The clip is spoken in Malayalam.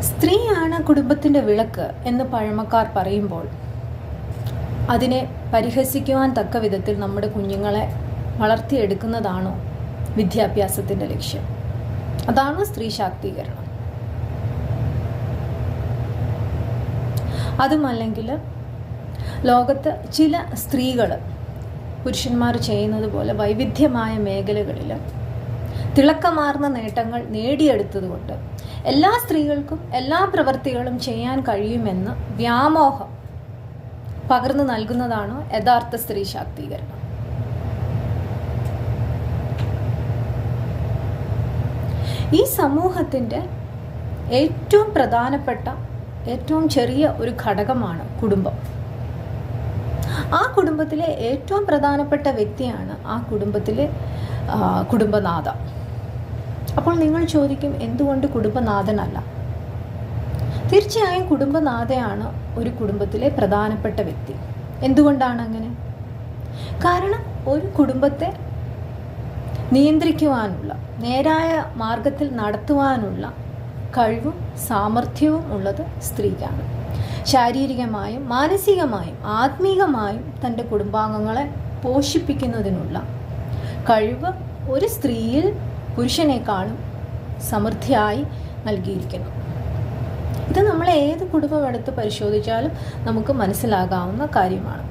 സ്ത്രീയാണ് കുടുംബത്തിൻ്റെ വിളക്ക് എന്ന് പഴമക്കാർ പറയുമ്പോൾ അതിനെ പരിഹസിക്കുവാൻ തക്ക വിധത്തിൽ നമ്മുടെ കുഞ്ഞുങ്ങളെ വളർത്തിയെടുക്കുന്നതാണോ വിദ്യാഭ്യാസത്തിൻ്റെ ലക്ഷ്യം? അതാണോ സ്ത്രീ ശാക്തീകരണം? അതുമല്ലെങ്കിൽ ലോകത്ത് ചില സ്ത്രീകൾ പുരുഷന്മാർ ചെയ്യുന്നത് പോലെ വൈവിധ്യമായ മേഖലകളിൽ തിളക്കമാർന്ന നേട്ടങ്ങൾ നേടിയെടുത്തതുകൊണ്ട് എല്ലാ സ്ത്രീകൾക്കും എല്ലാ പ്രവൃത്തികളും ചെയ്യാൻ കഴിയുമെന്ന് വ്യാമോഹം പകർന്നു നൽകുന്നതാണോ യഥാർത്ഥ സ്ത്രീ ശാക്തീകരണം? ഈ സമൂഹത്തിൻ്റെ ഏറ്റവും പ്രധാനപ്പെട്ട ഏറ്റവും ചെറിയ ഒരു ഘടകമാണ് കുടുംബം. ആ കുടുംബത്തിലെ ഏറ്റവും പ്രധാനപ്പെട്ട വ്യക്തിയാണ് ആ കുടുംബത്തിലെ കുടുംബനാഥ. അപ്പോൾ നിങ്ങൾ ചോദിക്കും, എന്തുകൊണ്ട് കുടുംബനാഥനല്ല? തീർച്ചയായും കുടുംബനാഥയാണ് ഒരു കുടുംബത്തിലെ പ്രധാനപ്പെട്ട വ്യക്തി. എന്തുകൊണ്ടാണ് അങ്ങനെ? കാരണം ഒരു കുടുംബത്തെ നിയന്ത്രിക്കുവാനുള്ള, നേരായ മാർഗത്തിൽ നടത്തുവാനുള്ള കഴിവും സാമർഥ്യവും ഉള്ളത് സ്ത്രീക്കാണ്. ശാരീരികമായും മാനസികമായും ആത്മീകമായും തൻ്റെ കുടുംബാംഗങ്ങളെ പോഷിപ്പിക്കുന്നതിനുള്ള കഴിവ് ഒരു സ്ത്രീയിൽ പുരുഷനേക്കാളും സമൃദ്ധിയായി നൽകിയിരിക്കുന്നു. ഇത് നമ്മൾ ഏത് കുടുംബം എടുത്ത് പരിശോധിച്ചാലും നമുക്ക് മനസ്സിലാകാവുന്ന കാര്യമാണ്.